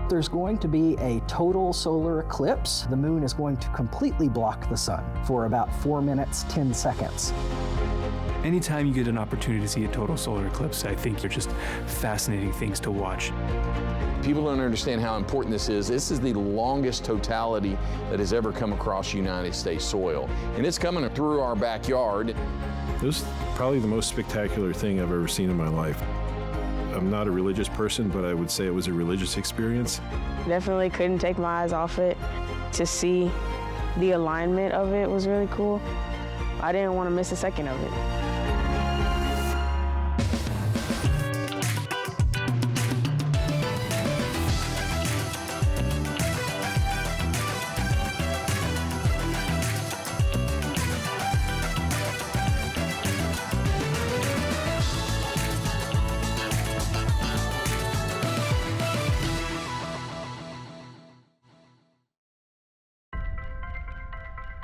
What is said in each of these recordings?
There's going to be a total solar eclipse. The moon is going to completely block the sun for about 4 minutes, 10 seconds. Anytime you get an opportunity to see a total solar eclipse, I think they're just fascinating things to watch. People don't understand how important this is. This is the longest totality that has ever come across United States soil. And it's coming through our backyard. It was probably the most spectacular thing I've ever seen in my life. I'm not a religious person, but I would say it was a religious experience. Definitely couldn't take my eyes off it. To see the alignment of it was really cool. I didn't want to miss a second of it.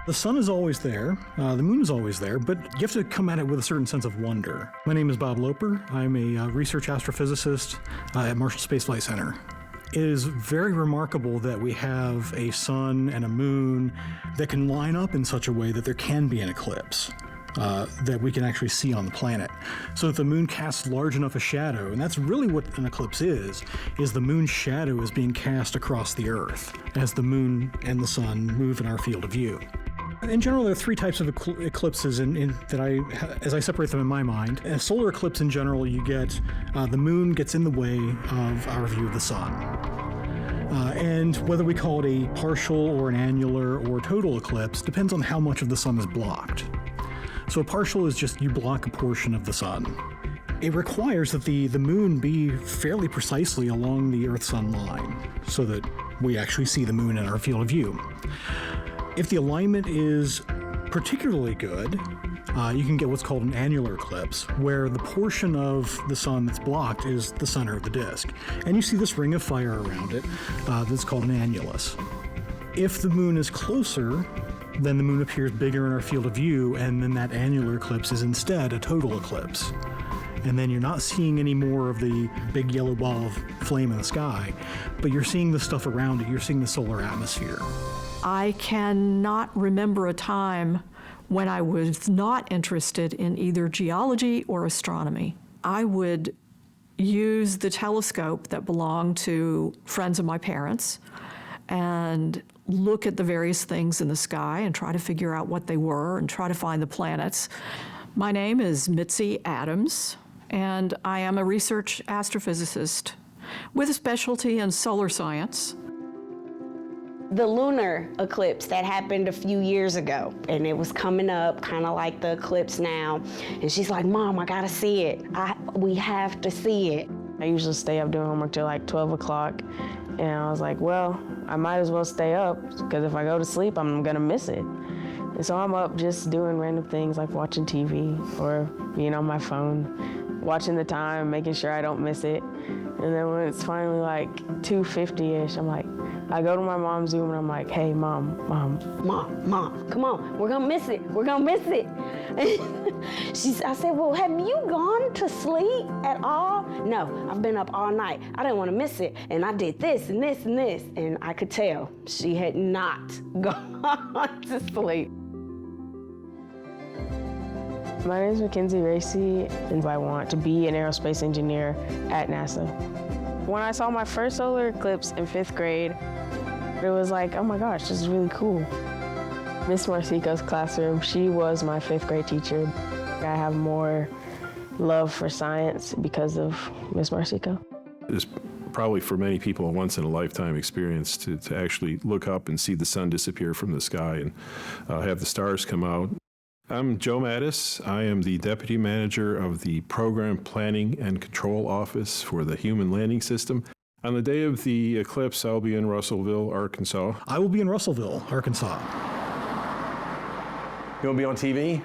The sun is always there, the moon is always there, but you have to come at it with a certain sense of wonder. My name is Bob Loper. I'm a research astrophysicist at Marshall Space Flight Center. It is very remarkable that we have a sun and a moon that can line up in such a way that there can be an eclipse. That we can actually see on the planet. So that the moon casts large enough a shadow, and that's really what an eclipse is the moon's shadow is being cast across the Earth as the moon and the sun move in our field of view. In general, there are three types of eclipses as I separate them in my mind. A solar eclipse in general, you get the moon gets in the way of our view of the sun. And whether we call it a partial or an annular or total eclipse depends on how much of the sun is blocked. So a partial is just you block a portion of the sun. It requires that the moon be fairly precisely along the Earth-Sun line so that we actually see the moon in our field of view. If the alignment is particularly good, you can get what's called an annular eclipse, where the portion of the sun that's blocked is the center of the disk. And you see this ring of fire around it that's called an annulus. If the moon is closer, then the moon appears bigger in our field of view, and then that annular eclipse is instead a total eclipse. And then you're not seeing any more of the big yellow ball of flame in the sky, but you're seeing the stuff around it. You're seeing the solar atmosphere. I cannot remember a time when I was not interested in either geology or astronomy. I would use the telescope that belonged to friends of my parents and look at the various things in the sky and try to figure out what they were and try to find the planets. My name is Mitzi Adams, and I am a research astrophysicist with a specialty in solar science. The lunar eclipse that happened a few years ago, and it was coming up kind of like the eclipse now, and she's like, Mom, I gotta see it. We have to see it. I usually stay up doing homework till like 12 o'clock, and I was like, well, I might as well stay up, because if I go to sleep, I'm gonna miss it. And so I'm up just doing random things like watching TV or being on my phone, watching the time, making sure I don't miss it. And then when it's finally like 2:50-ish, I'm like, I go to my mom's Zoom and I'm like, hey, Mom, come on, we're gonna miss it, we're gonna miss it. I said, well, have you gone to sleep at all? No, I've been up all night. I didn't wanna miss it, and I did this and this and this, and I could tell she had not gone to sleep. My name is Mackenzie Racy, and I want to be an aerospace engineer at NASA. When I saw my first solar eclipse in 5th grade, it was like, oh my gosh, this is really cool. Miss Marcico's classroom, she was my 5th grade teacher. I have more love for science because of Miss Marcico. It's probably for many people a once-in-a-lifetime experience to actually look up and see the sun disappear from the sky and have the stars come out. I'm Joe Mattis. I am the Deputy Manager of the Program Planning and Control Office for the Human Landing System. On the day of the eclipse, I'll be in Russellville, Arkansas. I will be in Russellville, Arkansas. You want to be on TV?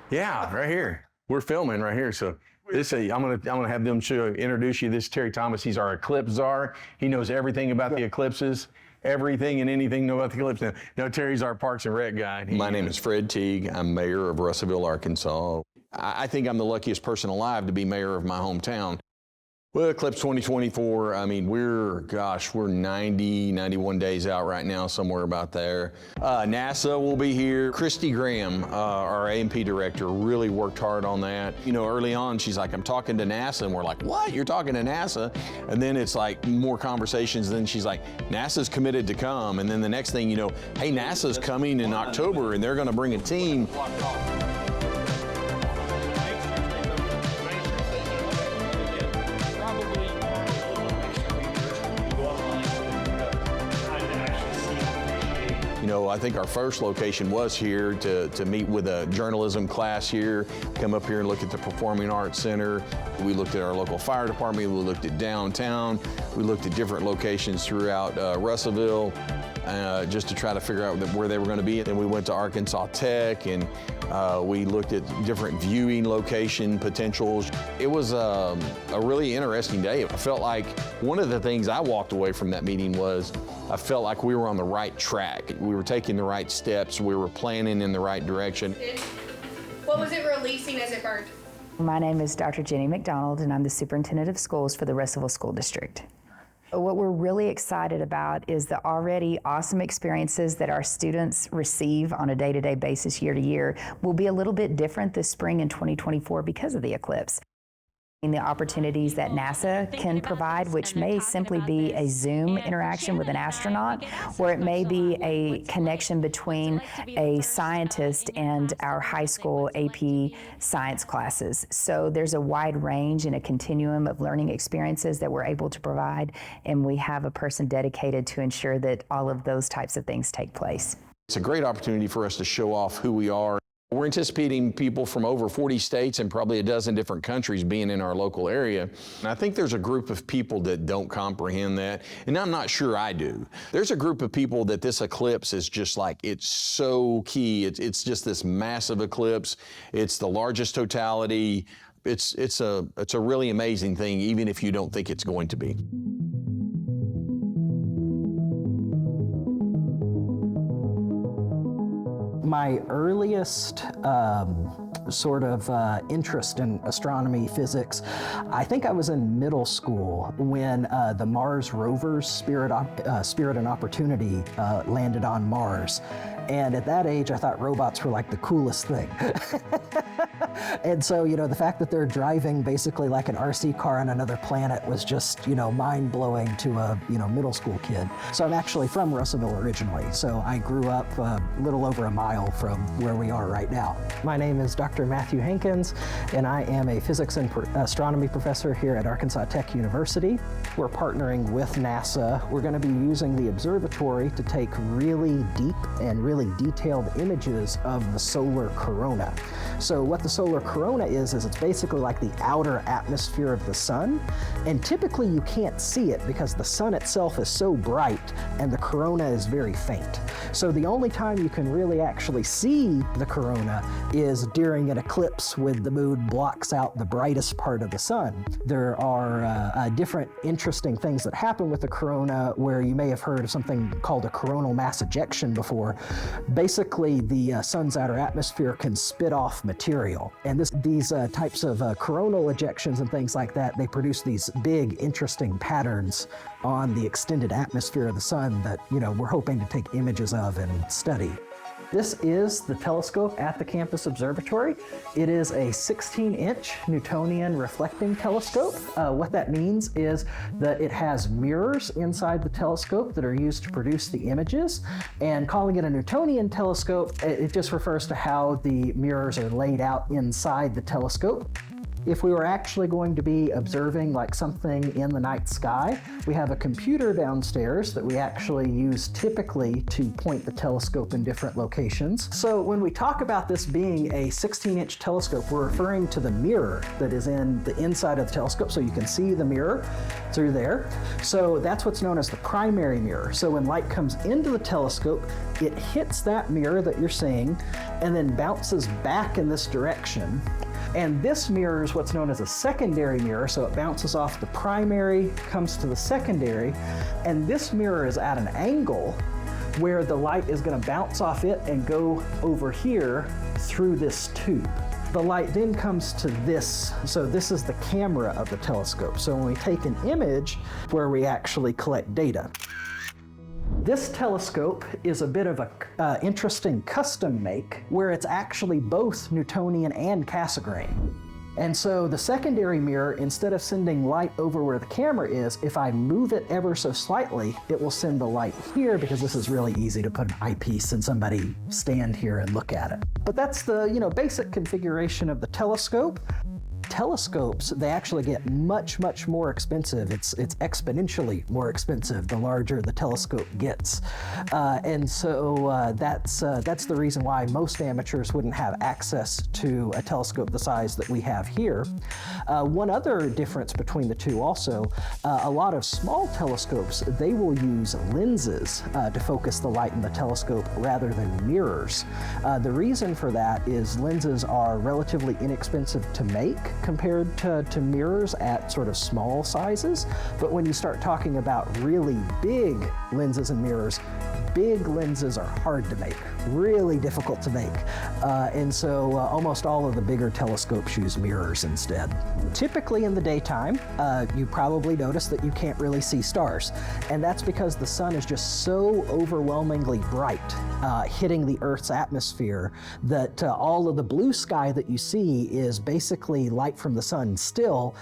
Yeah, right here. We're filming right here, so I'm gonna have them introduce you. This is Terry Thomas. He's our eclipse czar. He knows everything about the eclipses. Everything and anything know about the eclipse. No, Terry's our Parks and Rec guy. My name is Fred Teague. I'm mayor of Russellville, Arkansas. I think I'm the luckiest person alive to be mayor of my hometown. Well, Eclipse 2024, I mean, we're 90, 91 days out right now, somewhere about there. NASA will be here. Christy Graham, our A&P director, really worked hard on that. You know, early on, she's like, I'm talking to NASA, and we're like, what? You're talking to NASA? And then it's like more conversations, and then she's like, NASA's committed to come, and then the next thing you know, hey, NASA's coming in October, and they're gonna bring a team. You know, I think our first location was here to meet with a journalism class here, come up here and look at the Performing Arts Center. We looked at our local fire department, we looked at downtown, we looked at different locations throughout Russellville, just to try to figure out where they were going to be. Then we went to Arkansas Tech, and we looked at different viewing location potentials. It was a really interesting day. I felt like one of the things I walked away from that meeting was I felt like we were on the right track. We were taking the right steps. We were planning in the right direction. What was it releasing as it burned? My name is Dr. Jenny McDonald, and I'm the superintendent of schools for the Russellville School District. What we're really excited about is the already awesome experiences that our students receive on a day-to-day basis, year to year, will be a little bit different this spring in 2024 because of the eclipse. The opportunities that NASA can provide, which may simply be a Zoom interaction with an astronaut, or it may be a connection between a scientist and our high school AP science classes. So there's a wide range and a continuum of learning experiences that we're able to provide, and we have a person dedicated to ensure that all of those types of things take place. It's a great opportunity for us to show off who we are. We're anticipating people from over 40 states and probably a dozen different countries being in our local area. And I think there's a group of people that don't comprehend that, and I'm not sure I do. There's a group of people that this eclipse is just like, it's so key. It's just this massive eclipse. It's the largest totality. It's a really amazing thing, even if you don't think it's going to be. My earliest interest in astronomy, physics, I think I was in middle school when the Mars rovers, Spirit and Opportunity, landed on Mars. And at that age, I thought robots were like the coolest thing. And so, you know, the fact that they're driving basically like an RC car on another planet was just, you know, mind-blowing to a, middle school kid. So I'm actually from Russellville originally. So I grew up a little over a mile from where we are right now. My name is Dr. Matthew Hankins, and I am a physics and astronomy professor here at Arkansas Tech University. We're partnering with NASA. We're going to be using the observatory to take really deep and really detailed images of the solar corona. So what the solar corona is it's basically like the outer atmosphere of the sun, and typically you can't see it because the sun itself is so bright and the corona is very faint. So the only time you can really actually see the corona is during an eclipse when the moon blocks out the brightest part of the sun. There are different interesting things that happen with the corona where you may have heard of something called a coronal mass ejection before. Basically, the sun's outer atmosphere can spit off material. And these types of coronal ejections and things like that, they produce these big, interesting patterns on the extended atmosphere of the sun that, we're hoping to take images of and study. This is the telescope at the campus observatory. It is a 16-inch Newtonian reflecting telescope. What that means is that it has mirrors inside the telescope that are used to produce the images. And calling it a Newtonian telescope, it just refers to how the mirrors are laid out inside the telescope. If we were actually going to be observing like something in the night sky, we have a computer downstairs that we actually use typically to point the telescope in different locations. So when we talk about this being a 16-inch telescope, we're referring to the mirror that is in the inside of the telescope, so you can see the mirror through there. So that's what's known as the primary mirror. So when light comes into the telescope, it hits that mirror that you're seeing and then bounces back in this direction. And this mirror is what's known as a secondary mirror, so it bounces off the primary, comes to the secondary, and this mirror is at an angle where the light is going to bounce off it and go over here through this tube. The light then comes to this. So this is the camera of the telescope. So when we take an image, where we actually collect data. This telescope is a bit of a interesting custom make where it's actually both Newtonian and Cassegrain. And so the secondary mirror, instead of sending light over where the camera is, if I move it ever so slightly, it will send the light here, because this is really easy to put an eyepiece and somebody stand here and look at it. But that's the basic configuration of the telescope. Telescopes, they actually get much, much more expensive. It's exponentially more expensive the larger the telescope gets. And so that's the reason why most amateurs wouldn't have access to a telescope the size that we have here. One other difference between the two also, a lot of small telescopes, they will use lenses to focus the light in the telescope rather than mirrors. The reason for that is lenses are relatively inexpensive to make compared to mirrors at sort of small sizes. But when you start talking about really big lenses and mirrors, big lenses are hard to make, really difficult to make. And so almost all of the bigger telescopes use mirrors instead. Typically in the daytime, you probably notice that you can't really see stars. And that's because the sun is just so overwhelmingly bright, hitting the Earth's atmosphere, that all of the blue sky that you see is basically light from the sun still,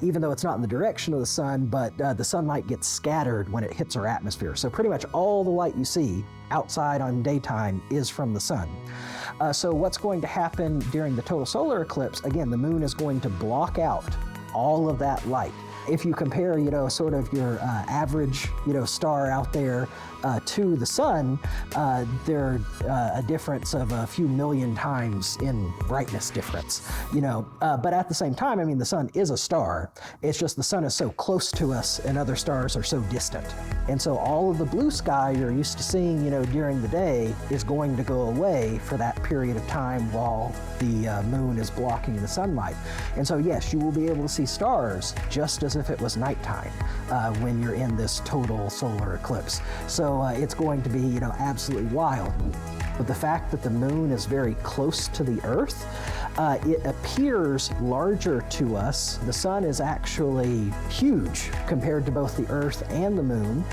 even though it's not in the direction of the sun, but the sunlight gets scattered when it hits our atmosphere. So pretty much all the light you see outside on daytime is from the sun. So what's going to happen during the total solar eclipse, again, the moon is going to block out all of that light. If you compare, sort of your average, star out there to the sun, they're a difference of a few million times in brightness difference, But at the same time, I mean, the sun is a star. It's just the sun is so close to us and other stars are so distant. And so all of the blue sky you're used to seeing, during the day is going to go away for that period of time while the moon is blocking the sunlight. And so yes, you will be able to see stars just as if it was nighttime when you're in this total solar eclipse. So it's going to be, absolutely wild. But the fact that the moon is very close to the Earth, it appears larger to us. The sun is actually huge compared to both the Earth and the moon,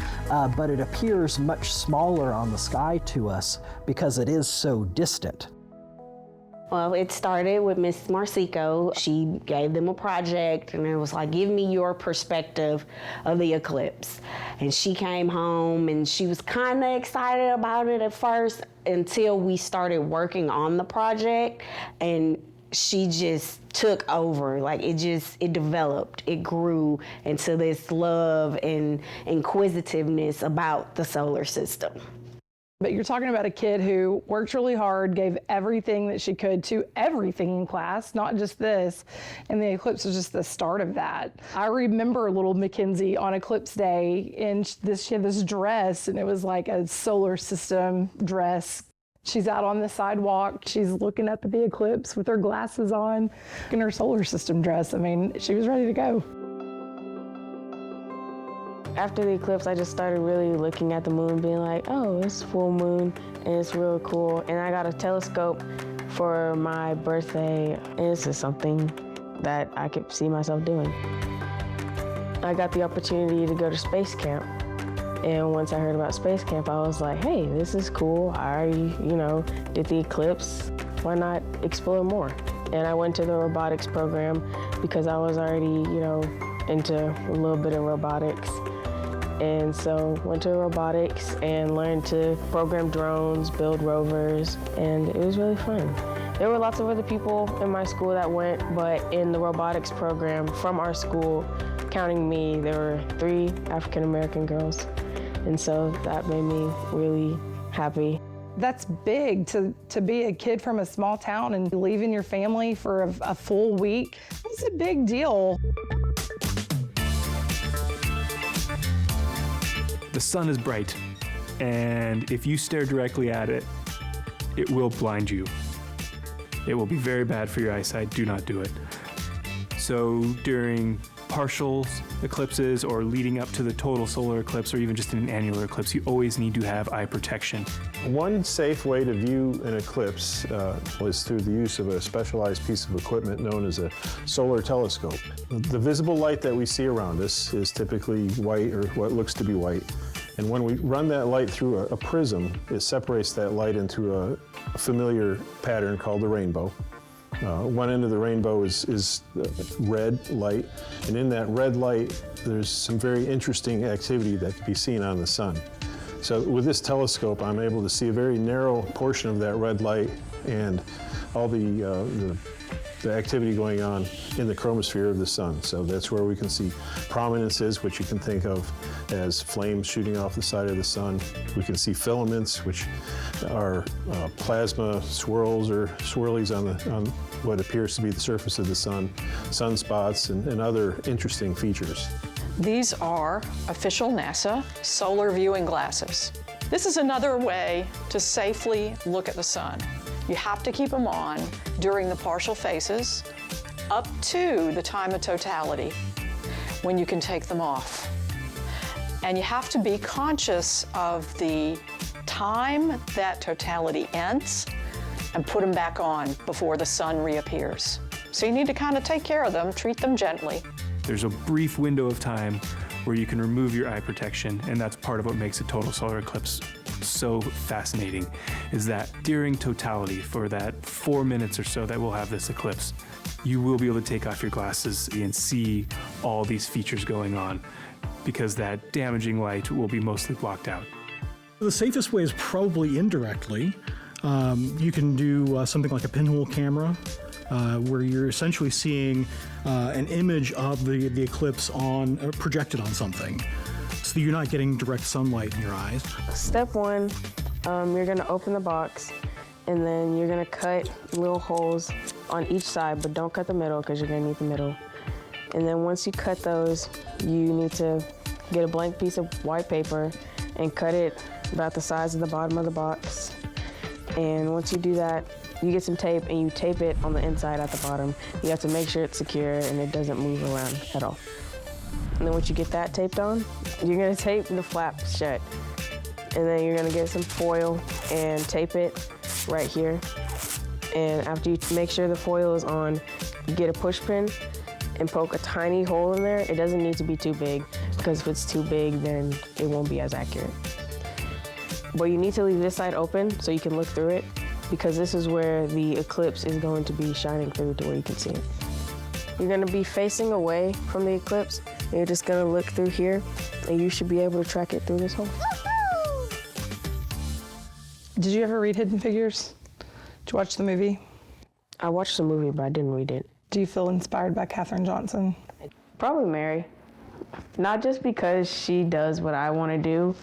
but it appears much smaller on the sky to us because it is so distant. Well, it started with Miss Marsico. She gave them a project, and it was like, give me your perspective of the eclipse. And she came home, and she was kind of excited about it at first until we started working on the project, and she just took over. Like, it developed, it grew into this love and inquisitiveness about the solar system. But you're talking about a kid who worked really hard, gave everything that she could to everything in class, not just this, and the eclipse was just the start of that. I remember little Mackenzie on eclipse day, and she had this dress, and it was like a solar system dress. She's out on the sidewalk, she's looking up at the eclipse with her glasses on, in her solar system dress. I mean, she was ready to go. After the eclipse, I just started really looking at the moon, being like, oh, it's full moon, and it's real cool. And I got a telescope for my birthday, and this is something that I could see myself doing. I got the opportunity to go to space camp. And once I heard about space camp, I was like, hey, this is cool. I already, did the eclipse. Why not explore more? And I went to the robotics program because I was already, into a little bit of robotics. And so went to robotics and learned to program drones, build rovers, and it was really fun. There were lots of other people in my school that went, but in the robotics program from our school, counting me, there were 3 African-American girls. And so that made me really happy. That's big to be a kid from a small town and leaving your family for a full week. It's a big deal. The sun is bright, and if you stare directly at it, it will blind you. It will be very bad for your eyesight. Do not do it. So during partial eclipses or leading up to the total solar eclipse or even just an annular eclipse, you always need to have eye protection. One safe way to view an eclipse was through the use of a specialized piece of equipment known as a solar telescope. The visible light that we see around us is typically white, or what looks to be white. And when we run that light through a prism, it separates that light into a familiar pattern called the rainbow. One end of the rainbow is red light, and in that red light, there's some very interesting activity that can be seen on the sun. So with this telescope, I'm able to see a very narrow portion of that red light and all the activity going on in the chromosphere of the sun. So that's where we can see prominences, which you can think of as flames shooting off the side of the sun. We can see filaments, which are plasma swirls or swirlies on what appears to be the surface of the sun, sunspots, and other interesting features. These are official NASA solar viewing glasses. This is another way to safely look at the sun. You have to keep them on during the partial phases up to the time of totality, when you can take them off. And you have to be conscious of the time that totality ends and put them back on before the sun reappears. So you need to kind of take care of them, treat them gently. There's a brief window of time where you can remove your eye protection, and that's part of what makes a total solar eclipse so fascinating, is that during totality, for that 4 minutes or so that we'll have this eclipse, you will be able to take off your glasses and see all these features going on, because that damaging light will be mostly blocked out. The safest way is probably indirectly. You can do something like a pinhole camera, where you're essentially seeing an image of the eclipse projected on something, so you're not getting direct sunlight in your eyes. Step one, you're gonna open the box, and then you're gonna cut little holes on each side, but don't cut the middle because you're gonna need the middle. And then once you cut those, you need to get a blank piece of white paper and cut it about the size of the bottom of the box. And once you do that, you get some tape and you tape it on the inside at the bottom. You have to make sure it's secure and it doesn't move around at all. And then once you get that taped on, you're gonna tape the flap shut. And then you're gonna get some foil and tape it right here. And after you make sure the foil is on, you get a push pin and poke a tiny hole in there. It doesn't need to be too big, because if it's too big, then it won't be as accurate. But you need to leave this side open so you can look through it, because this is where the eclipse is going to be shining through to where you can see it. You're gonna be facing away from the eclipse, and you're just gonna look through here, and you should be able to track it through this hole. Did you ever read Hidden Figures? Did you watch the movie? I watched the movie, but I didn't read it. Do you feel inspired by Katherine Johnson? Probably Mary. Not just because she does what I want to do,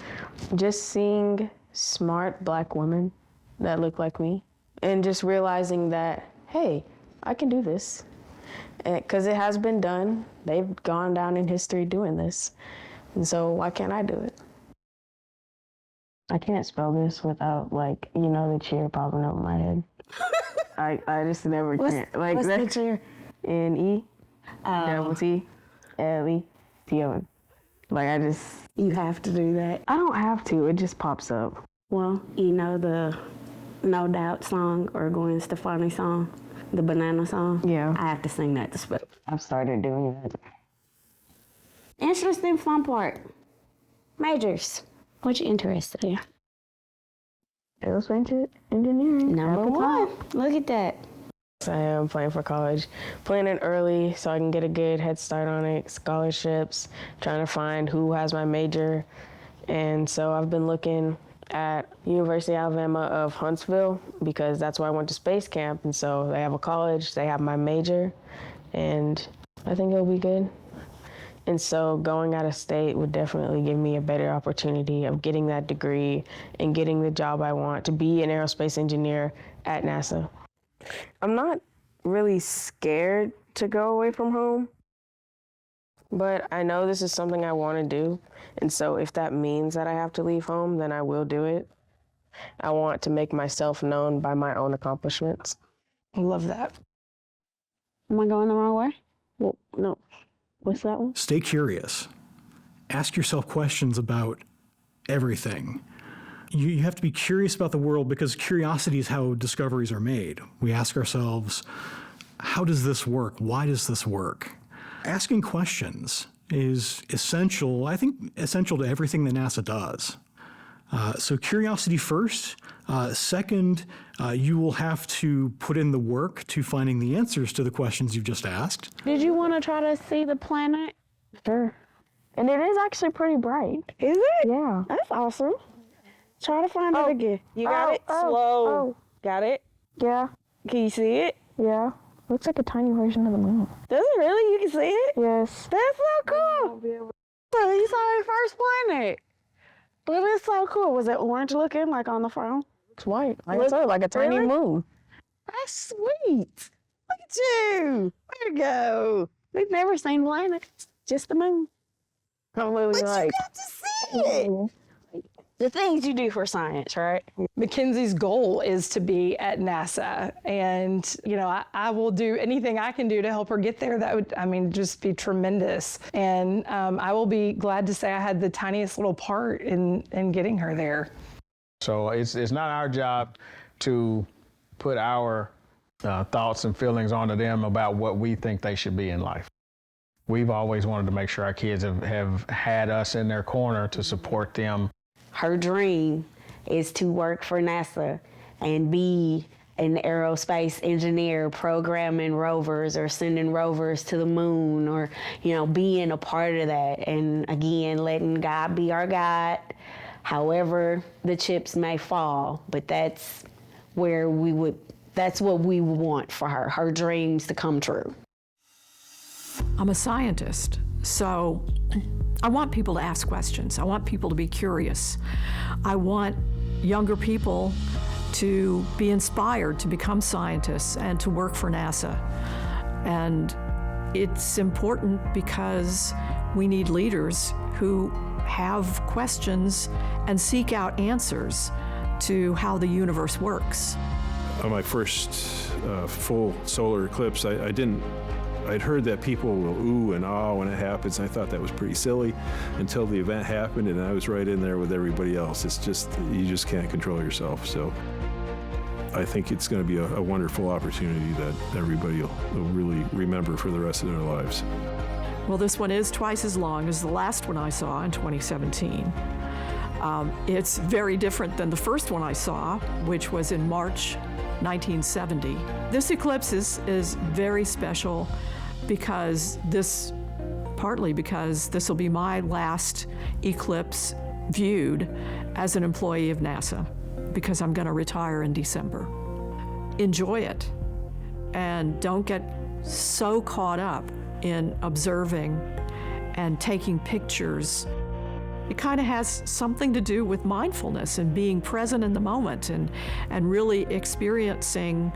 just seeing smart Black women that look like me, and just realizing that, hey, I can do this. Because it has been done. They've gone down in history doing this. And so why can't I do it? I can't spell this without, like, you know, the cheer popping up in my head. I just never can. Like, what's the cheer? N-E-double-T-L-E-T-O-N. Like, I just... You have to do that. I don't have to. It just pops up. Well, you know the No Doubt song or Gwen Stefani song? The banana song? Yeah. I have to sing that to spell. I've started doing that. Interesting fun part. Majors. What you interested in? Aerospace engineering. Number one. Look at that. I am applying for college. Planning early so I can get a good head start on it. Scholarships, trying to find who has my major. And so I've been looking at University of Alabama of Huntsville, because that's where I went to space camp. And so they have a college, they have my major, and I think it'll be good. And so going out of state would definitely give me a better opportunity of getting that degree and getting the job I want, to be an aerospace engineer at NASA. I'm not really scared to go away from home, but I know this is something I want to do. And so if that means that I have to leave home, then I will do it. I want to make myself known by my own accomplishments. I love that. Am I going the wrong way? Well, no. What's that one? Stay curious. Ask yourself questions about everything. You have to be curious about the world because curiosity is how discoveries are made. We ask ourselves, how does this work? Why does this work? Asking questions is essential, I think, essential to everything that NASA does. So curiosity first. Second, you will have to put in the work to finding the answers to the questions you've just asked. Did you want to try to see the planet? Sure. And it is actually pretty bright. Is it? Yeah. That's awesome. Try to find it again. You got it? Slow. Got it? Yeah. Can you see it? Yeah. Looks like a tiny version of the moon. Does it really? You can see it? Yes. That's so cool. So you saw the first planet. But it's so cool. Was it orange looking, like on the phone? It's white. Like I said, like a tiny moon. That's sweet. Look at you. Way to go. We've never seen planets, just the moon. Probably but like, you got to see it. The things you do for science, right? Mackenzie's goal is to be at NASA. And, you know, I will do anything I can do to help her get there. That would, I mean, just be tremendous. And I will be glad to say I had the tiniest little part in getting her there. So it's not our job to put our thoughts and feelings onto them about what we think they should be in life. We've always wanted to make sure our kids have had us in their corner to support them. Her dream is to work for NASA and be an aerospace engineer programming rovers or sending rovers to the moon or, you know, being a part of that. And again, letting God be our guide, however the chips may fall. But that's where that's what we want for her dreams to come true. I'm a scientist, so I want people to ask questions. I want people to be curious. I want younger people to be inspired to become scientists and to work for NASA. And it's important because we need leaders who have questions and seek out answers to how the universe works. On my first full solar eclipse, I'd heard that people will ooh and ah when it happens, and I thought that was pretty silly until the event happened, and I was right in there with everybody else. It's just, you just can't control yourself. So I think it's going to be a wonderful opportunity that everybody will really remember for the rest of their lives. Well, this one is twice as long as the last one I saw in 2017. It's very different than the first one I saw, which was in March 1970. This eclipse is very special partly because this will be my last eclipse viewed as an employee of NASA, because I'm going to retire in December. Enjoy it, and don't get so caught up in observing and taking pictures. It kind of has something to do with mindfulness and being present in the moment and really experiencing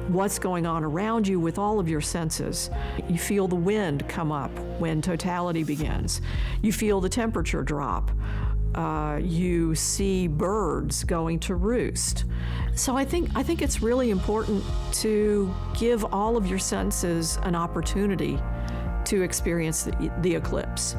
what's going on around you with all of your senses. You feel the wind come up when totality begins. You feel the temperature drop. You see birds going to roost. So I think it's really important to give all of your senses an opportunity to experience the eclipse.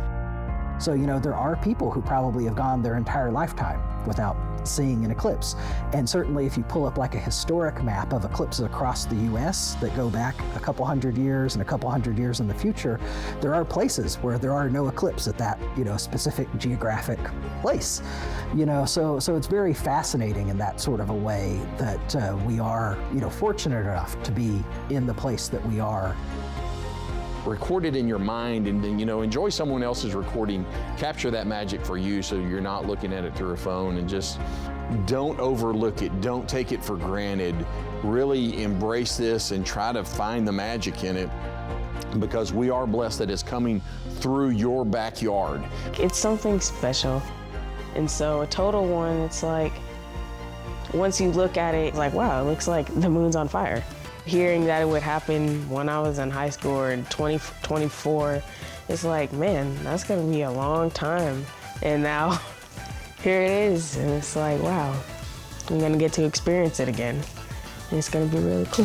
So, you know, there are people who probably have gone their entire lifetime without seeing an eclipse. And certainly if you pull up like a historic map of eclipses across the US that go back a couple hundred years and a couple hundred years in the future, there are places where there are no eclipse at that, you know, specific geographic place. You know, so it's very fascinating in that sort of a way that we are, you know, fortunate enough to be in the place that we are. Record it in your mind and then, you know, enjoy someone else's recording. Capture that magic for you so you're not looking at it through a phone, and just don't overlook it. Don't take it for granted. Really embrace this and try to find the magic in it, because we are blessed that it's coming through your backyard. It's something special. And so a total one, it's like, once you look at it, it's like, wow, it looks like the moon's on fire. Hearing that it would happen when I was in high school or in 2024, it's like, man, that's gonna be a long time. And now, here it is, and it's like, wow, I'm gonna get to experience it again. And it's gonna be really cool.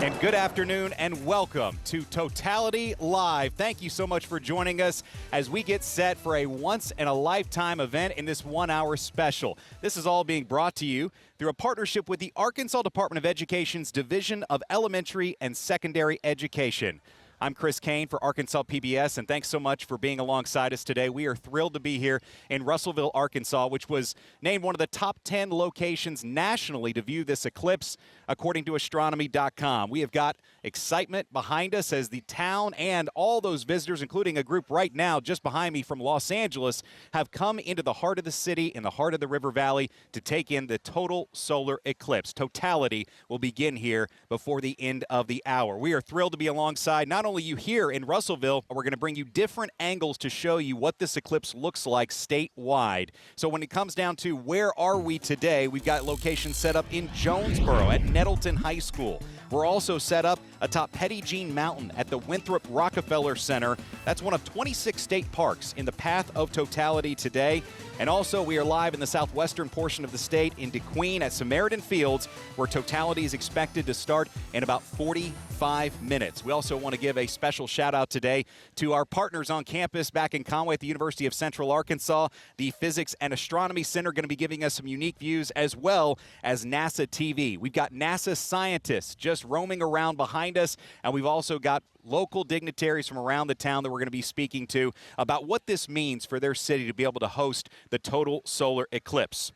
And good afternoon and welcome to Totality Live. Thank you so much for joining us as we get set for a once-in-a-lifetime event in this 1-hour special. This is all being brought to you through a partnership with the Arkansas Department of Education's Division of Elementary and Secondary Education. I'm Chris Kane for Arkansas PBS, and thanks so much for being alongside us today. We are thrilled to be here in Russellville, Arkansas, which was named one of the top 10 locations nationally to view this eclipse, according to astronomy.com. We have got excitement behind us as the town and all those visitors, including a group right now just behind me from Los Angeles, have come into the heart of the city, in the heart of the River Valley, to take in the total solar eclipse. Totality will begin here before the end of the hour. We are thrilled to be alongside not only you here in Russellville, we're going to bring you different angles to show you what this eclipse looks like statewide. So when it comes down to where are we today, we've got locations set up in Jonesboro at Nettleton High School. We're also set up atop Petit Jean Mountain at the Winthrop Rockefeller Center. That's one of 26 state parks in the path of totality today. And also, we are live in the southwestern portion of the state in DeQueen at Samaritan Fields, where totality is expected to start in about 45 minutes. We also want to give a special shout out today to our partners on campus back in Conway at the University of Central Arkansas. The Physics and Astronomy Center going to be giving us some unique views, as well as NASA TV. We've got NASA scientists just roaming around behind us, and we've also got local dignitaries from around the town that we're going to be speaking to about what this means for their city to be able to host the total solar eclipse.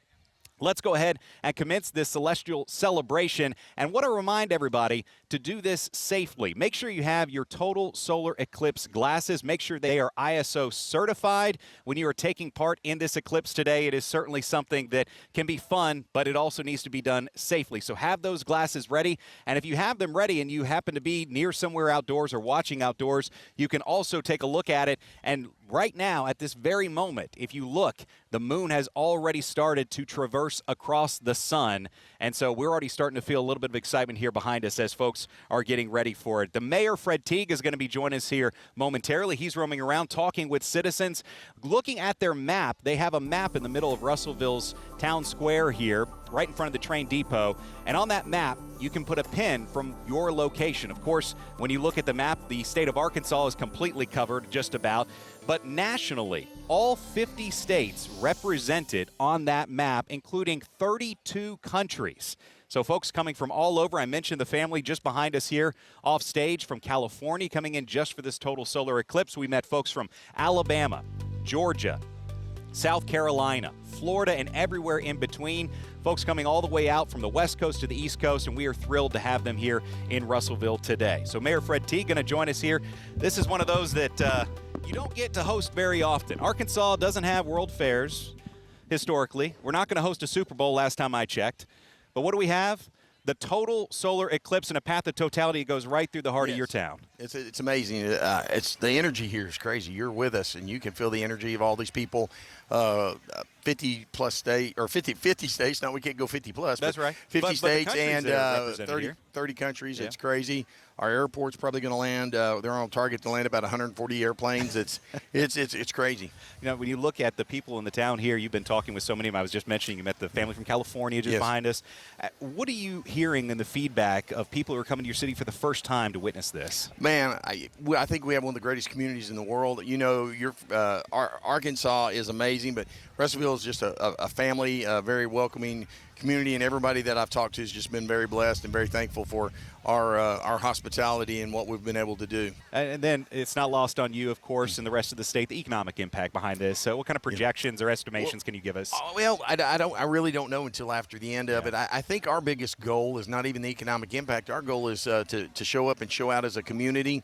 Let's go ahead and commence this celestial celebration. And what I remind everybody to do this safely. Make sure you have your total solar eclipse glasses. Make sure they are ISO certified. When you are taking part in this eclipse today, it is certainly something that can be fun, but it also needs to be done safely. So have those glasses ready. And if you have them ready and you happen to be near somewhere outdoors or watching outdoors, you can also take a look at it. And right now, at this very moment, if you look, the moon has already started to traverse across the sun. And so we're already starting to feel a little bit of excitement here behind us as folks are getting ready for it. The mayor, Fred Teague, is going to be joining us here momentarily. He's roaming around talking with citizens, looking at their map. They have a map in the middle of Russellville's town square here, right in front of the train depot. And on that map, you can put a pin from your location. Of course, when you look at the map, the state of Arkansas is completely covered, just about. But nationally, all 50 states represented on that map, including 32 countries. So folks coming from all over. I mentioned the family just behind us here off stage from California coming in just for this total solar eclipse. We met folks from Alabama, Georgia, South Carolina, Florida, and everywhere in between. Folks coming all the way out from the West Coast to the East Coast, and we are thrilled to have them here in Russellville today. So Mayor Fred Teague going to join us here. This is one of those that you don't get to host very often. Arkansas doesn't have world fairs historically. We're not going to host a Super Bowl last time I checked. But what do we have? The total solar eclipse in a path of totality goes right through the heart of your town. It's amazing. It's the energy here is crazy. You're with us, and you can feel the energy of all these people. 50 states. No, we can't go 50 plus. That's right. 50 states and 30 countries. Yeah. It's crazy. Our airport's probably going to land. They're on target to land about 140 airplanes. It's crazy. You know, when you look at the people in the town here, you've been talking with so many of them. I was just mentioning you met the family from California just behind us. What are you hearing in the feedback of people who are coming to your city for the first time to witness this? Man, I think we have one of the greatest communities in the world. You know, Arkansas is amazing, but Russellville is just a family, a very welcoming community, and everybody that I've talked to has just been very blessed and very thankful for our hospitality and what we've been able to do. And then it's not lost on you, of course, and the rest of the state, the economic impact behind this. So what kind of projections or estimations can you give us? Well, I really don't know until after the end of it. I think our biggest goal is not even the economic impact. Our goal is to show up and show out as a community.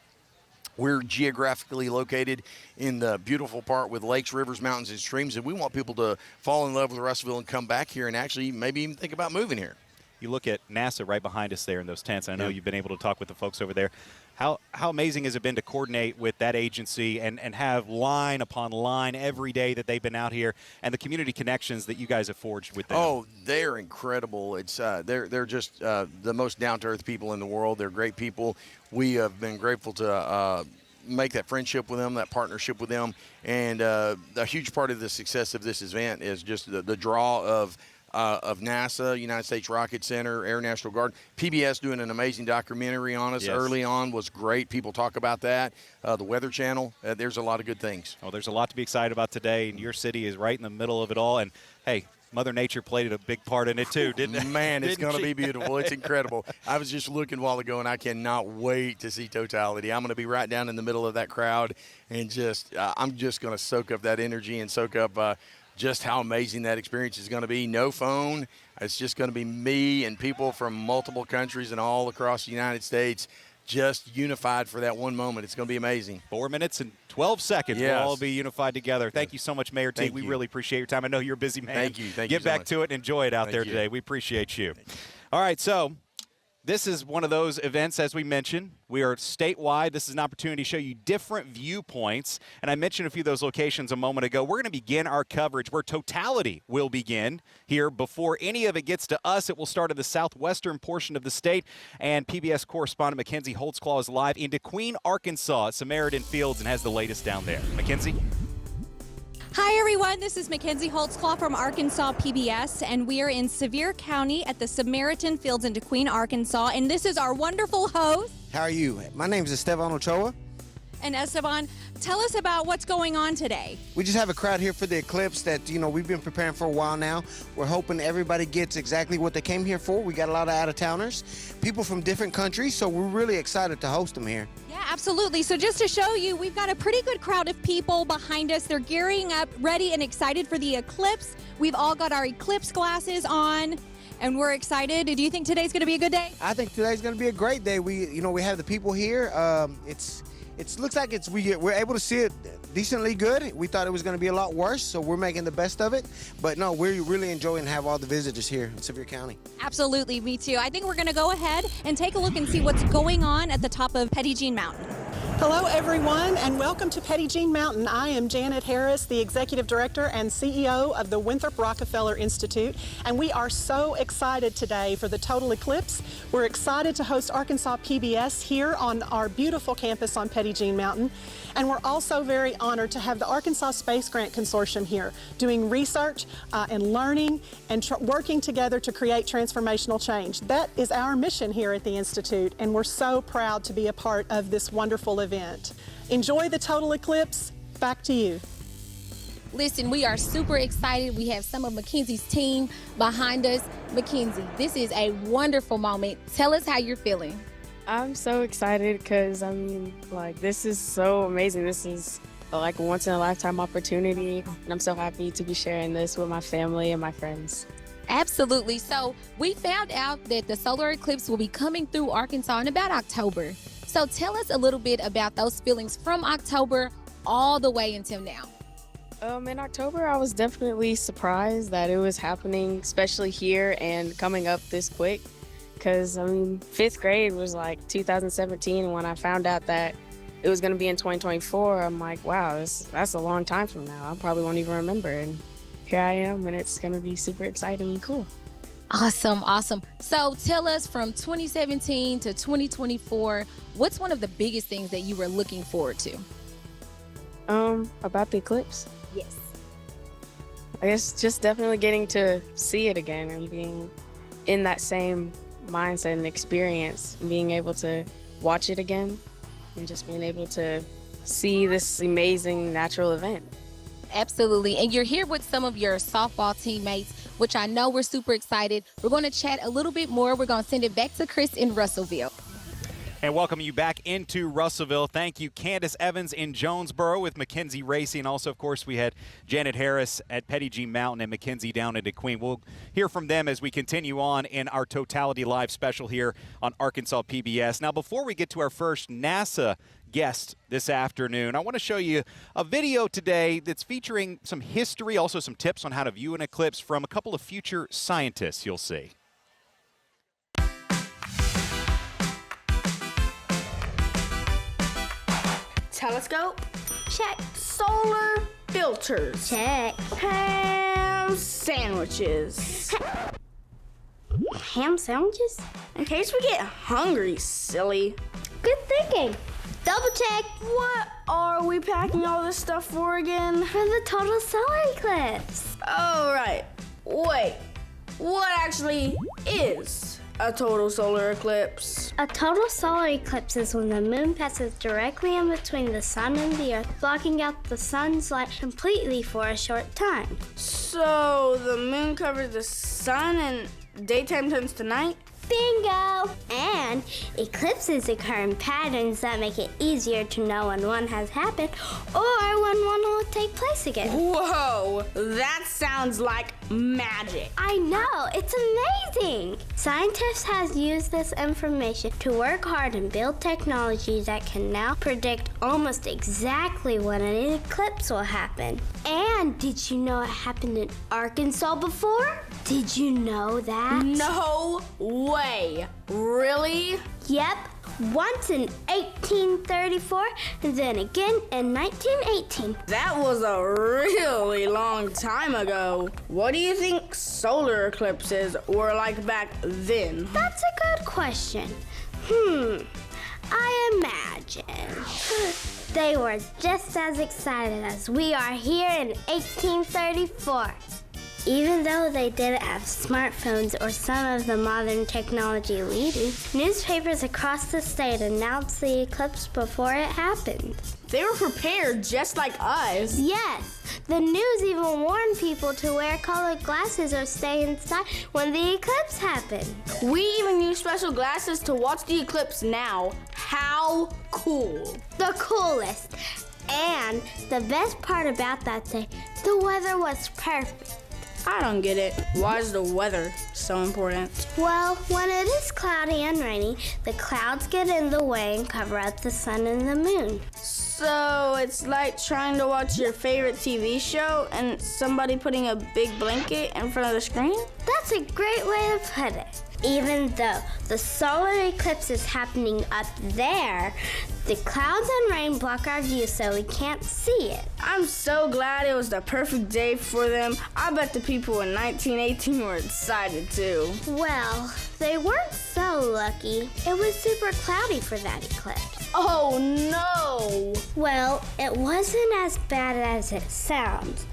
We're geographically located in the beautiful part with lakes, rivers, mountains, and streams, and we want people to fall in love with Russellville and come back here and actually maybe even think about moving here. You look at NASA right behind us there in those tents. I know you've been able to talk with the folks over there. How amazing has it been to coordinate with that agency and have line upon line every day that they've been out here, and the community connections that you guys have forged with them? Oh, they're incredible. It's they're just the most down-to-earth people in the world. They're great people. We have been grateful to make that friendship with them, that partnership with them, and a huge part of the success of this event is just the draw of of NASA, United States Rocket Center, Air National Guard. PBS doing an amazing documentary on us early on was great. People talk about that. The Weather Channel, there's a lot of good things. Oh, there's a lot to be excited about today, and your city is right in the middle of it all. And, hey, Mother Nature played a big part in it, too, didn't it? Man, it's going to be beautiful. It's incredible. I was just looking a while ago, and I cannot wait to see Totality. I'm going to be right down in the middle of that crowd, and I'm just going to soak up that energy and soak up just how amazing that experience is going to be. No phone. It's just going to be me and people from multiple countries and all across the United States just unified for that one moment. It's going to be amazing. 4 minutes and 12 seconds. We'll all be unified together. Thank you so much, Mayor T. We really appreciate your time. I know you're a busy man. Thank you. Get back to it and enjoy it out there today. We appreciate you. All right, so this is one of those events, as we mentioned. We are statewide. This is an opportunity to show you different viewpoints. And I mentioned a few of those locations a moment ago. We're going to begin our coverage where Totality will begin here. Before any of it gets to us, it will start in the southwestern portion of the state. And PBS correspondent Mackenzie Holtzclaw is live in DeQueen, Arkansas at Samaritan Fields and has the latest down there. Mackenzie? Hi everyone, this is Mackenzie Holtzclaw from Arkansas PBS, and we are in Sevier County at the Samaritan Fields in DeQueen, Arkansas, and this is our wonderful host. How are you? My name is Esteban Ochoa. And Esteban, tell us about what's going on today. We just have a crowd here for the eclipse that, we've been preparing for a while now. We're hoping everybody gets exactly what they came here for. We got a lot of out-of-towners, people from different countries, so we're really excited to host them here. Yeah, absolutely. So just to show you, we've got a pretty good crowd of people behind us. They're gearing up, ready and excited for the eclipse. We've all got our eclipse glasses on, and we're excited. Do you think today's going to be a good day? I think today's going to be a great day. We have the people here. It looks like we're able to see it decently good. We thought it was going to be a lot worse, so we're making the best of it. But no, we're really enjoying have all the visitors here in Sevier County. Absolutely, me too. I think we're going to go ahead and take a look and see what's going on at the top of Petit Jean Mountain. Hello everyone and welcome to Petit Jean Mountain. I am Janet Harris, the Executive Director and CEO of the Winthrop Rockefeller Institute, and we are so excited today for the total eclipse. We're excited to host Arkansas PBS here on our beautiful campus on Petit Jean Mountain, and we're also very honored to have the Arkansas Space Grant Consortium here doing research and learning and working together to create transformational change. That is our mission here at the Institute, and we're so proud to be a part of this wonderful event. Enjoy the total eclipse. Back to you. Listen, we are super excited. We have some of Mackenzie's team behind us. Mackenzie, this is a wonderful moment. Tell us how you're feeling. I'm so excited because, this is so amazing. This is like a once-in-a-lifetime opportunity, and I'm so happy to be sharing this with my family and my friends. Absolutely. So we found out that the solar eclipse will be coming through Arkansas in about October. So tell us a little bit about those feelings from October all the way until now. In October, I was definitely surprised that it was happening, especially here and coming up this quick. Because, fifth grade was like 2017. And when I found out that it was going to be in 2024, I'm like, wow, that's a long time from now. I probably won't even remember. And here I am, and it's going to be super exciting and cool. Awesome, awesome. So tell us from 2017 to 2024, what's one of the biggest things that you were looking forward to? About the eclipse? Yes. I guess just definitely getting to see it again and being in that same mindset and experience, and being able to watch it again and just being able to see this amazing natural event. Absolutely. And you're here with some of your softball teammates, which I know we're super excited. We're going to chat a little bit more. We're going to send it back to Chris in Russellville. And welcome you back into Russellville. Thank you, Candace Evans in Jonesboro with Mackenzie Racing. Also, of course, we had Janet Harris at Petit Jean Mountain and Mackenzie down at DeQueen. We'll hear from them as we continue on in our Totality Live special here on Arkansas PBS. Now, before we get to our first NASA guest this afternoon, I want to show you a video today that's featuring some history, also some tips on how to view an eclipse from a couple of future scientists you'll see. Telescope? Check. Solar filters? Check. Ham sandwiches? Ham sandwiches? In case we get hungry, silly. Good thinking. Double check. What are we packing all this stuff for again? For the total solar eclipse. Oh, right. Wait. what actually is a total solar eclipse? A total solar eclipse is when the moon passes directly in between the sun and the earth, blocking out the sun's light completely for a short time. So the moon covers the sun and daytime turns to night? Bingo! And eclipses occur in patterns that make it easier to know when one has happened or when one will take place again. Whoa, that sounds like magic. I know, it's amazing! Scientists have used this information to work hard and build technology that can now predict almost exactly when an eclipse will happen. And did you know it happened in Arkansas before? Did you know that? No way. Really? Yep. Once in 1834 and then again in 1918. That was a really long time ago. What do you think solar eclipses were like back then? That's a good question. I imagine they were just as excited as we are here in 1834. Even though they didn't have smartphones or some of the modern technology we do, newspapers across the state announced the eclipse before it happened. They were prepared just like us. Yes, the news even warned people to wear colored glasses or stay inside when the eclipse happened. We even use special glasses to watch the eclipse now. How cool. The coolest. And the best part about that day, the weather was perfect. I don't get it. Why is the weather so important? Well, when it is cloudy and rainy, the clouds get in the way and cover up the sun and the moon. So it's like trying to watch your favorite TV show and somebody putting a big blanket in front of the screen? That's a great way to put it. Even though the solar eclipse is happening up there, the clouds and rain block our view so we can't see it. I'm so glad it was the perfect day for them. I bet the people in 1918 were excited too. Well, they weren't so lucky. It was super cloudy for that eclipse. Oh no! Well, it wasn't as bad as it sounds.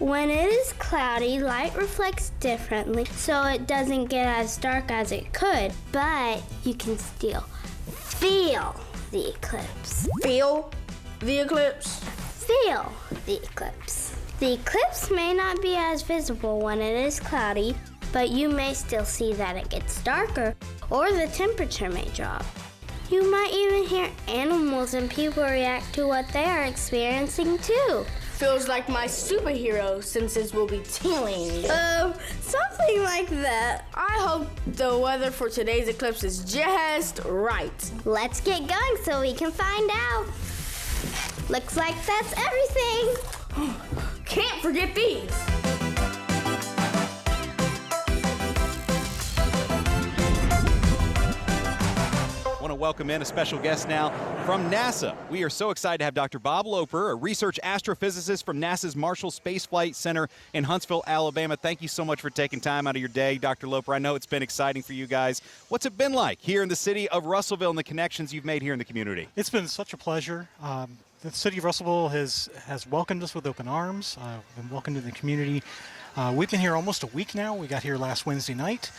When it is cloudy, light reflects differently, so it doesn't get as dark as it could, but you can still feel the eclipse. Feel the eclipse? Feel the eclipse. The eclipse may not be as visible when it is cloudy, but you may still see that it gets darker, or the temperature may drop. You might even hear animals and people react to what they are experiencing too. Feels like my superhero senses will be tingling. Something like that. I hope the weather for today's eclipse is just right. Let's get going so we can find out. Looks like that's everything. Can't forget these. I want to welcome in a special guest now from NASA. We are so excited to have Dr. Bob Loper, a research astrophysicist from NASA's Marshall Space Flight Center in Huntsville, Alabama. Thank you so much for taking time out of your day, Dr. Loper. I know it's been exciting for you guys. What's it been like here in the city of Russellville and the connections you've made here in the community? It's been such a pleasure. The city of Russellville has welcomed us with open arms. Been welcomed in the community. We've been here almost a week now. We got here last Wednesday night.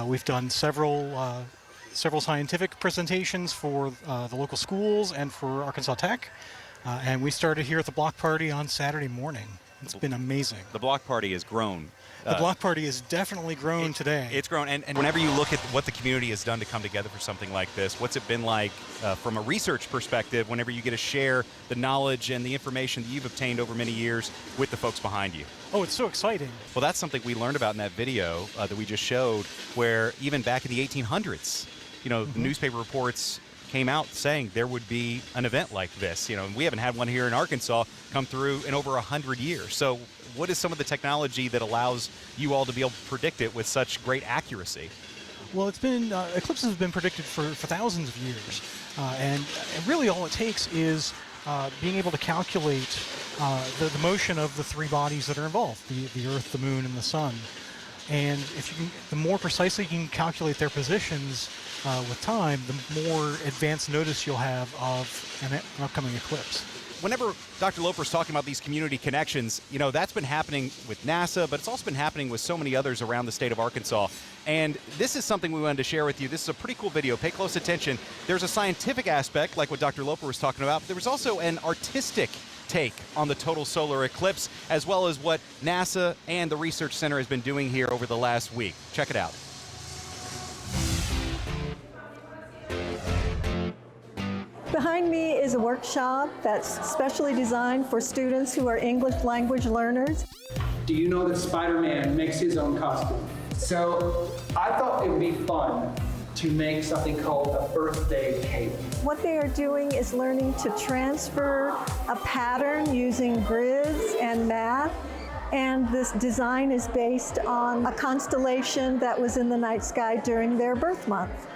We've done several scientific presentations for the local schools and for Arkansas Tech. And we started here at the block party on Saturday morning. It's been amazing. The block party has grown. The block party has definitely grown today. It's grown. And whenever you look at what the community has done to come together for something like this, what's it been like from a research perspective whenever you get to share the knowledge and the information that you've obtained over many years with the folks behind you? Oh, it's so exciting. Well, that's something we learned about in that video that we just showed, where even back in the 1800s, the newspaper reports came out saying there would be an event like this. And we haven't had one here in Arkansas come through in over 100 years. So what is some of the technology that allows you all to be able to predict it with such great accuracy? Well, it's been, eclipses have been predicted for thousands of years. And really all it takes is being able to calculate the motion of the three bodies that are involved, the Earth, the Moon, and the Sun. And if you can, the more precisely you can calculate their positions with time, the more advanced notice you'll have of an upcoming eclipse. whenever Dr. Loper's talking about these community connections, you know, that's been happening with NASA, but it's also been happening with so many others around the state of Arkansas. And this is something we wanted to share with you. This is a pretty cool video. Pay close attention. There's a scientific aspect, like what Dr. Loper was talking about, but there was also an artistic take on the total solar eclipse, as well as what NASA and the Research Center has been doing here over the last week. Check it out. Behind me is a workshop that's specially designed for students who are English language learners. Do you know that Spider-Man makes his own costume? So I thought it would be fun to make something called a birthday cake. What they are doing is learning to transfer a pattern using grids and math. And this design is based on a constellation that was in the night sky during their birth month.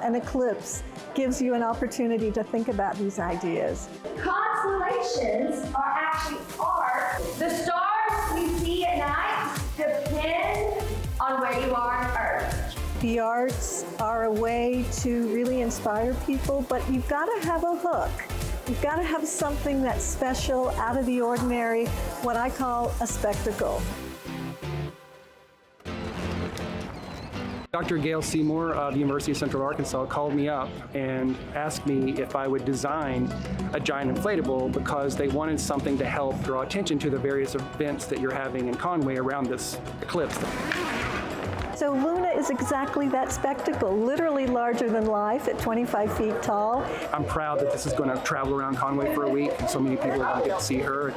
An eclipse gives you an opportunity to think about these ideas. Constellations are actually art. The stars we see at night depend on where you are on Earth. The arts are a way to really inspire people, but you've got to have a hook. You've got to have something that's special, out of the ordinary, what I call a spectacle. Dr. Gail Seymour of the University of Central Arkansas called me up and asked me if I would design a giant inflatable because they wanted something to help draw attention to the various events that you're having in Conway around this eclipse. So Luna is exactly that spectacle, literally larger than life at 25 feet tall. I'm proud that this is going to travel around Conway for a week and so many people are going to get to see her.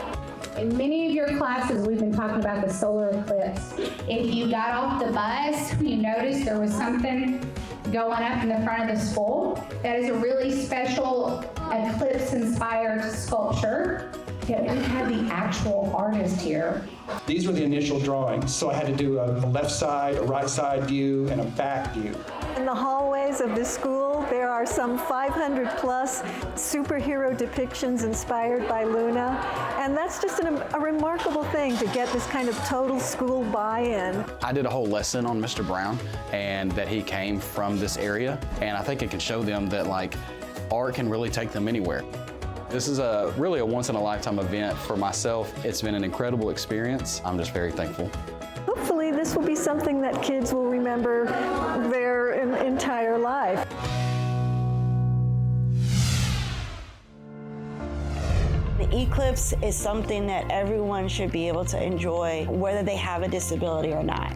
In many of your classes, we've been talking about the solar eclipse. If you got off the bus, you noticed there was something going up in the front of the school. That is a really special eclipse-inspired sculpture. Yeah, we had the actual artist here. These were the initial drawings, so I had to do a left side, a right side view, and a back view. In the hallways of the school, there are some 500 plus superhero depictions inspired by Luna. And that's just a remarkable thing to get this kind of total school buy-in. I did a whole lesson on Mr. Brown and that he came from this area. And I think it can show them that like art can really take them anywhere. This is really a once-in-a-lifetime event for myself. It's been an incredible experience. I'm just very thankful. Hopefully this will be something that kids will remember their entire life. The eclipse is something that everyone should be able to enjoy, whether they have a disability or not.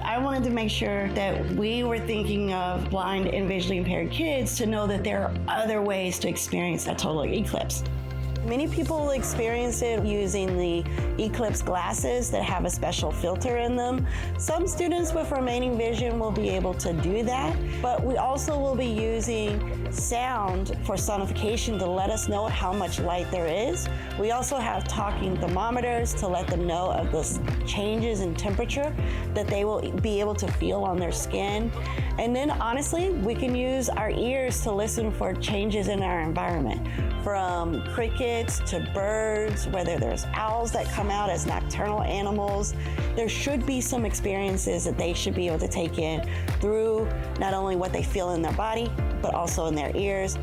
I wanted to make sure that we were thinking of blind and visually impaired kids to know that there are other ways to experience a total eclipse. Many people experience it using the eclipse glasses that have a special filter in them. Some students with remaining vision will be able to do that, but we also will be using sound for sonification to let us know how much light there is. We also have talking thermometers to let them know of the changes in temperature that they will be able to feel on their skin. And then honestly, we can use our ears to listen for changes in our environment, from crickets to birds, whether there's owls that come out as nocturnal animals. There should be some experiences that they should be able to take in through not only what they feel in their body, but also in their ears.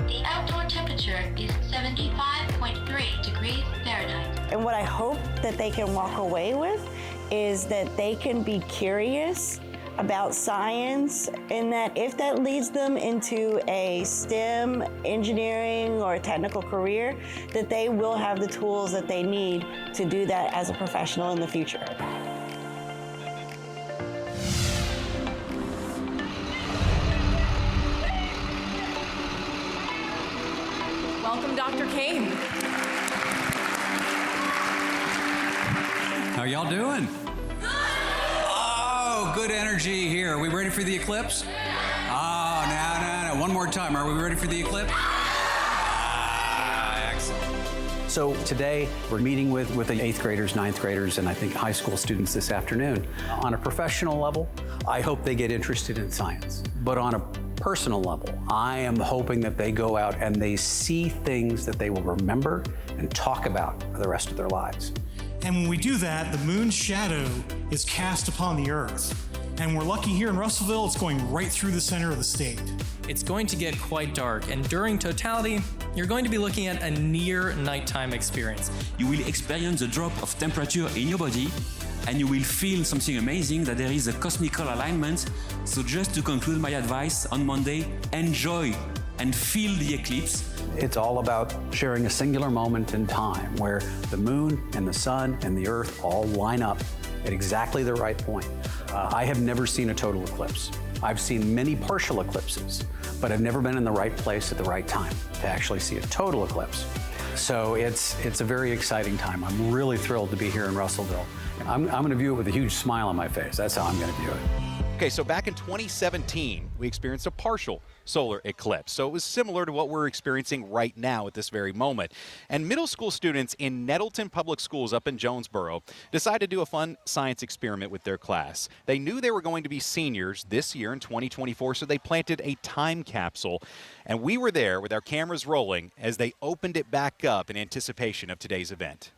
The outdoor temperature is 75.3 degrees Fahrenheit. And what I hope that they can walk away with is that they can be curious about science, and that if that leads them into a STEM, engineering, or technical career, that they will have the tools that they need to do that as a professional in the future. Welcome, Dr. Kane. How y'all doing? Oh, good energy here. Are we ready for the eclipse? Oh, no. One more time. Are we ready for the eclipse? Excellent. So today we're meeting with the 8th graders, 9th graders, and I think high school students this afternoon. On a professional level, I hope they get interested in science. But on a personal level, I am hoping that they go out and they see things that they will remember and talk about for the rest of their lives. And when we do that, the moon's shadow is cast upon the Earth. And we're lucky here in Russellville, it's going right through the center of the state. It's going to get quite dark, and during totality, you're going to be looking at a near nighttime experience. You will experience a drop of temperature in your body, and you will feel something amazing, that there is a cosmical alignment. So just to conclude my advice, on Monday, enjoy and feel the eclipse. It's all about sharing a singular moment in time where the moon and the sun and the earth all line up at exactly the right point. I have never seen a total eclipse. I've seen many partial eclipses, but I've never been in the right place at the right time to actually see a total eclipse. So it's a very exciting time. I'm really thrilled to be here in Russellville. I'm going to view it with a huge smile on my face. That's how I'm going to view it. Okay, so back in 2017, we experienced a partial solar eclipse. So it was similar to what we're experiencing right now at this very moment. And middle school students in Nettleton Public Schools up in Jonesboro decided to do a fun science experiment with their class. They knew they were going to be seniors this year in 2024, so they planted a time capsule. And we were there with our cameras rolling as they opened it back up in anticipation of today's event.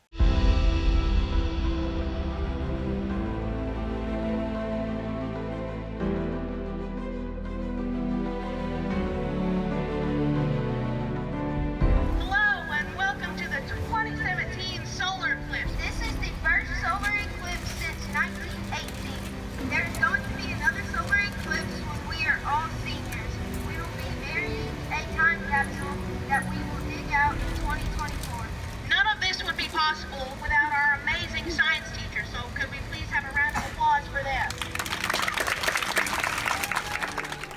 That we will dig out in 2024. None of this would be possible without our amazing science teacher, so could we please have a round of applause for them?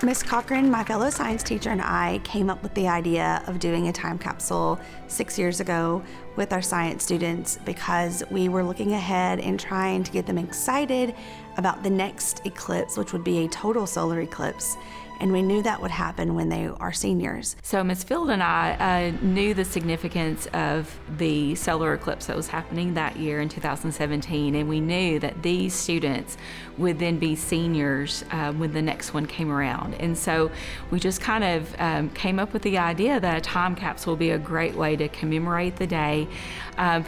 Miss Cochran, my fellow science teacher, and I came up with the idea of doing a time capsule 6 years ago with our science students because we were looking ahead and trying to get them excited about the next eclipse, which would be a total solar eclipse. And we knew that would happen when they are seniors. So Ms. Field and I knew the significance of the solar eclipse that was happening that year in 2017, and we knew that these students would then be seniors when the next one came around. And so we just kind of came up with the idea that a time capsule would be a great way to commemorate the day,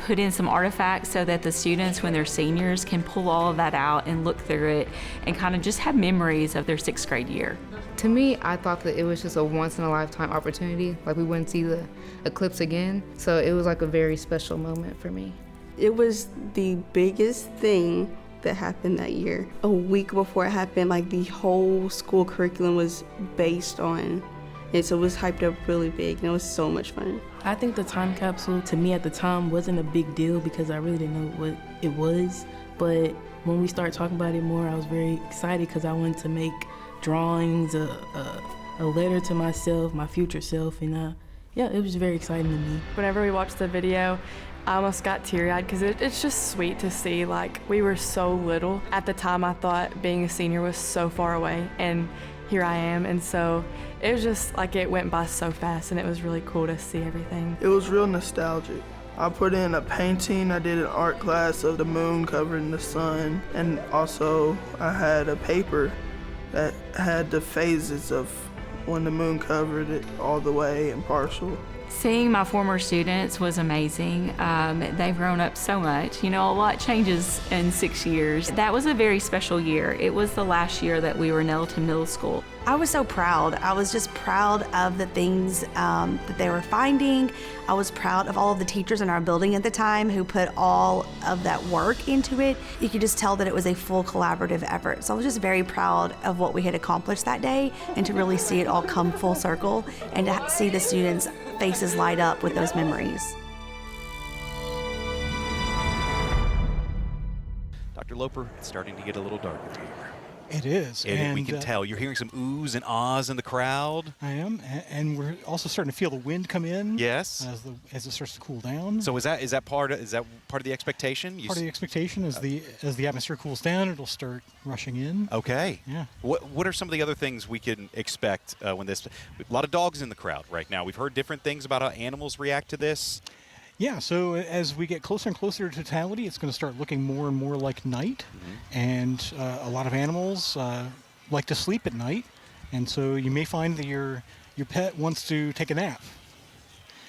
put in some artifacts so that the students, when they're seniors, can pull all of that out and look through it and kind of just have memories of their 6th grade year. To me, I thought that it was just a once-in-a-lifetime opportunity, like we wouldn't see the eclipse again. So it was like a very special moment for me. It was the biggest thing that happened that year. A week before it happened, like the whole school curriculum was based on it, so it was hyped up really big, and it was so much fun. I think the time capsule, to me at the time, wasn't a big deal because I really didn't know what it was. But when we started talking about it more, I was very excited because I wanted to make drawings, a letter to myself, my future self, and yeah, it was very exciting to me. Whenever we watched the video, I almost got teary-eyed because it's just sweet to see, like, we were so little. At the time, I thought being a senior was so far away, and here I am, and so it was just like it went by so fast, and it was really cool to see everything. It was real nostalgic. I put in a painting, I did an art class of the moon covering the sun, and also I had a paper that had the phases of when the moon covered it all the way and partial. Seeing my former students was amazing. They've grown up so much. You know, a lot changes in 6 years. That was a very special year. It was the last year that we were in Nettleton Middle School. I was so proud. I was just proud of the things that they were finding. I was proud of all of the teachers in our building at the time who put all of that work into it. You could just tell that it was a full collaborative effort. So I was just very proud of what we had accomplished that day and to really see it all come full circle and to see the students' faces light up with those memories. Dr. Loper, it's starting to get a little dark in here. It is. And we can tell. You're hearing some oohs and ahs in the crowd. I am, and we're also starting to feel the wind come in. Yes. As it starts to cool down. So is that part of the expectation? Part of the expectation is as the atmosphere cools down, it'll start rushing in. Okay. Yeah. What are some of the other things we can expect when this? A lot of dogs in the crowd right now. We've heard different things about how animals react to this. Yeah, so as we get closer and closer to totality, it's going to start looking more and more like night. Mm-hmm. And a lot of animals like to sleep at night. And so you may find that your pet wants to take a nap.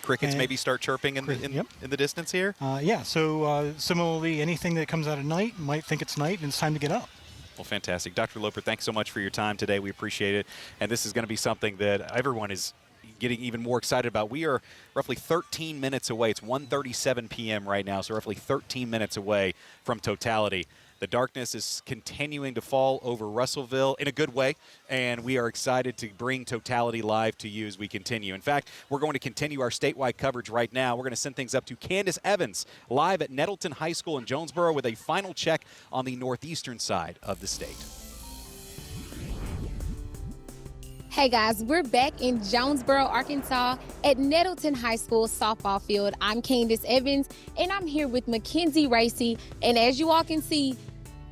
Crickets maybe start chirping in the distance here? Yeah, so similarly, anything that comes out at night might think it's night and it's time to get up. Well, fantastic. Dr. Loper, thanks so much for your time today. We appreciate it. And this is going to be something that everyone is getting even more excited about. We are roughly 13 minutes away. It's 1:37 p.m. right now, so roughly 13 minutes away from totality. The darkness is continuing to fall over Russellville in a good way, and we are excited to bring Totality live to you as we continue. In fact, we're going to continue our statewide coverage right now. We're going to send things up to Candace Evans live at Nettleton High School in Jonesboro with a final check on the northeastern side of the state. Hey guys, we're back in Jonesboro, Arkansas at Nettleton High School softball field. I'm Candace Evans and I'm here with Mackenzie Racy, and as you all can see,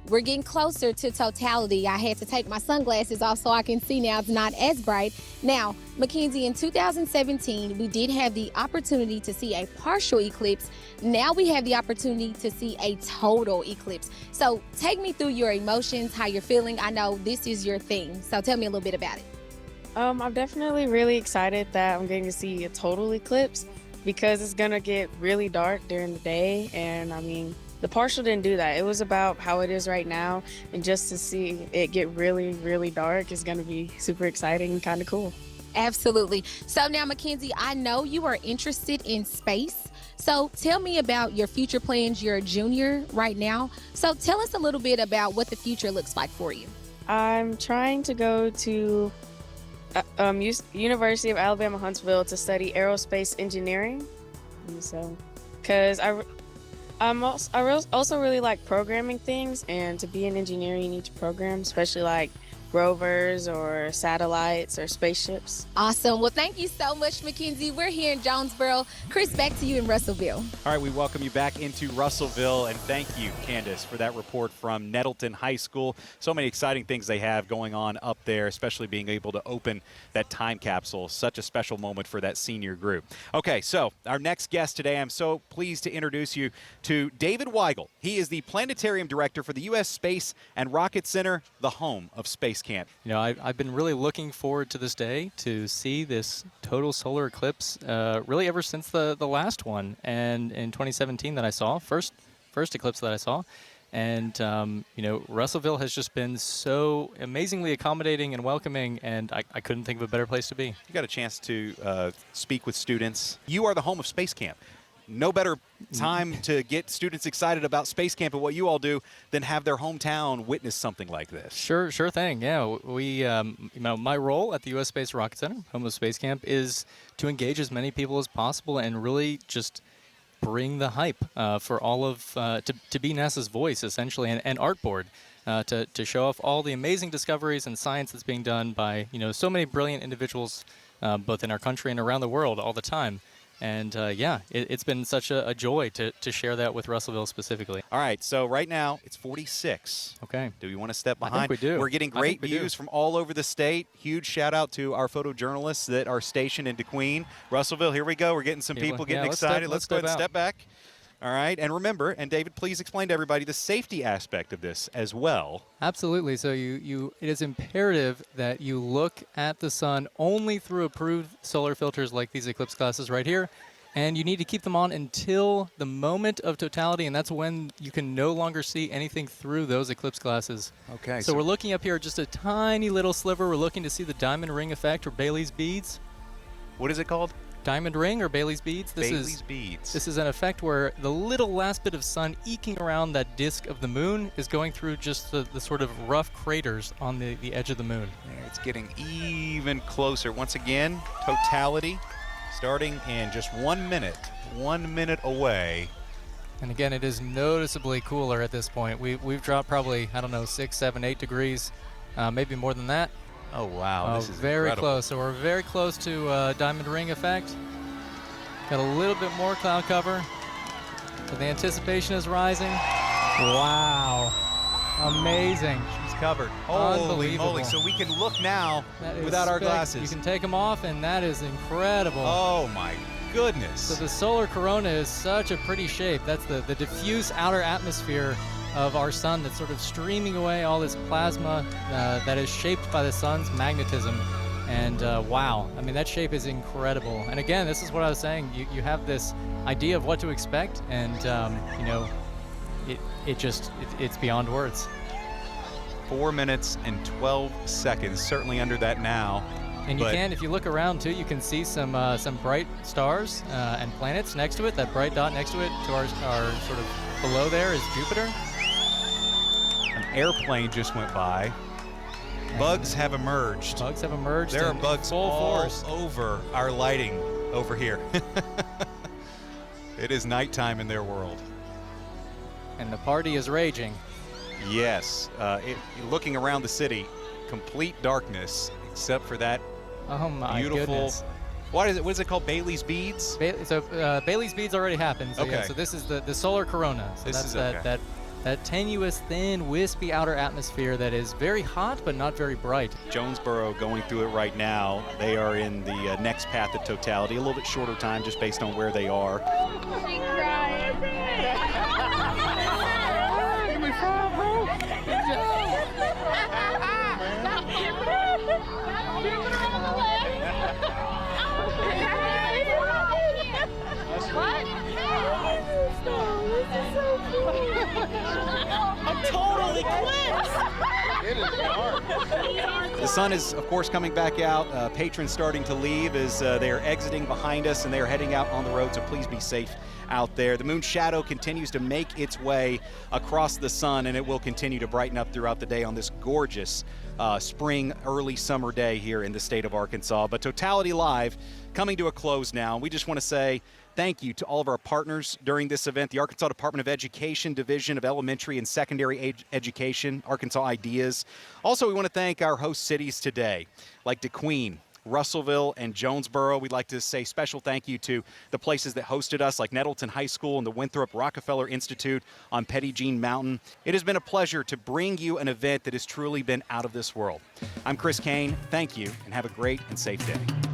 we're getting closer to totality. I had to take my sunglasses off so I can see now. It's not as bright. Now, Mackenzie, in 2017, we did have the opportunity to see a partial eclipse. Now we have the opportunity to see a total eclipse. So take me through your emotions, how you're feeling. I know this is your thing, so tell me a little bit about it. I'm definitely really excited that I'm getting to see a total eclipse because it's gonna get really dark during the day, and I mean, the partial didn't do that. It was about how it is right now, and just to see it get really, really dark is gonna be super exciting and kind of cool. Absolutely. So now, Mackenzie, I know you are interested in space. So tell me about your future plans. You're a junior right now. So tell us a little bit about what the future looks like for you. I'm trying to go to University of Alabama, Huntsville to study aerospace engineering. And so, because I also really like programming things, and to be an engineer you need to program, especially like rovers or satellites or spaceships. Awesome. Well, thank you so much, Mackenzie. We're here in Jonesboro. Chris, back to you in Russellville. All right, we welcome you back into Russellville, and thank you, Candace, for that report from Nettleton High School. So many exciting things they have going on up there, especially being able to open that time capsule. Such a special moment for that senior group. Okay, so our next guest today, I'm so pleased to introduce you to David Weigel. He is the Planetarium Director for the U.S. Space and Rocket Center, the home of Space Camp. You know, I've been really looking forward to this day to see this total solar eclipse really ever since the last one, and in 2017 that I saw, first eclipse that I saw. And, you know, Russellville has just been so amazingly accommodating and welcoming, and I couldn't think of a better place to be. You got a chance to speak with students. You are the home of Space Camp. No better time to get students excited about Space Camp and what you all do than have their hometown witness something like this. Sure thing. Yeah, we, you know, my role at the U.S. Space Rocket Center, home of Space Camp, is to engage as many people as possible and really just bring the hype for all of, to be NASA's voice, essentially, and Artboard, to show off all the amazing discoveries and science that's being done by, you know, so many brilliant individuals, both in our country and around the world all the time. And yeah, it's been such a joy to share that with Russellville specifically. All right, so right now it's 46. Okay. Do we want to step behind? I think we do. We're getting great views from all over the state. Huge shout out to our photojournalists that are stationed in DeQueen. Russellville, here we go. We're getting some people getting excited. Let's go ahead and step back. All right, and remember, and David, please explain to everybody the safety aspect of this as well. Absolutely. So it is imperative that you look at the sun only through approved solar filters like these eclipse glasses right here, and you need to keep them on until the moment of totality, and that's when you can no longer see anything through those eclipse glasses. Okay. So we're looking up here just a tiny little sliver. We're looking to see the diamond ring effect or Bailey's beads. What is it called? Diamond ring or Bailey's beads. Bailey's beads. This is an effect where the little last bit of sun eking around that disk of the moon is going through just the sort of rough craters on the edge of the moon. It's getting even closer. Once again, totality starting in just 1 minute. 1 minute away. And again, it is noticeably cooler at this point. We've dropped probably, I don't know, 6, 7, 8 degrees, maybe more than that. Oh, wow. This is very incredible. close. So we're very close to diamond ring effect. Got a little bit more cloud cover. But the anticipation is rising. Wow. Amazing. She's covered. Holy moly. So we can look now without our glasses. You can take them off, and that is incredible. Oh, my goodness. So the solar corona is such a pretty shape. That's the diffuse outer atmosphere of our sun that's sort of streaming away all this plasma that is shaped by the sun's magnetism. And wow, I mean, that shape is incredible. And again, this is what I was saying. You have this idea of what to expect, and you know, it's beyond words. 4 minutes and 12 seconds, certainly under that now. And you can, if you look around too, you can see some bright stars and planets next to it. That bright dot next to it, to our sort of below there, is Jupiter. An airplane just went by. Bugs have emerged. Bugs have emerged. There are bugs all force over our lighting over here. It is nighttime in their world. And the party is raging. Yes. Looking around the city, complete darkness, except for that beautiful. Goodness. What is it called? Bailey's beads? Bailey's beads already happened. So, okay. Yeah, so this is the solar corona. So this that's is that tenuous, thin, wispy outer atmosphere that is very hot but not very bright. Jonesboro going through it right now. They are in the next path of totality. A little bit shorter time just based on where they are. A total eclipse! It is dark. The sun is, of course, coming back out. Patrons starting to leave as they are exiting behind us and they are heading out on the road, so please be safe out there. The moon's shadow continues to make its way across the sun, and it will continue to brighten up throughout the day on this gorgeous spring, early summer day here in the state of Arkansas. But Totality Live coming to a close now. We just want to say thank you to all of our partners during this event, the Arkansas Department of Education Division of Elementary and Secondary Education, Arkansas IDEAS. Also, we want to thank our host cities today, like DeQueen, Russellville, and Jonesboro. We'd like to say special thank you to the places that hosted us, like Nettleton High School and the Winthrop Rockefeller Institute on Petit Jean Mountain. It has been a pleasure to bring you an event that has truly been out of this world. I'm Chris Kane. Thank you, and have a great and safe day.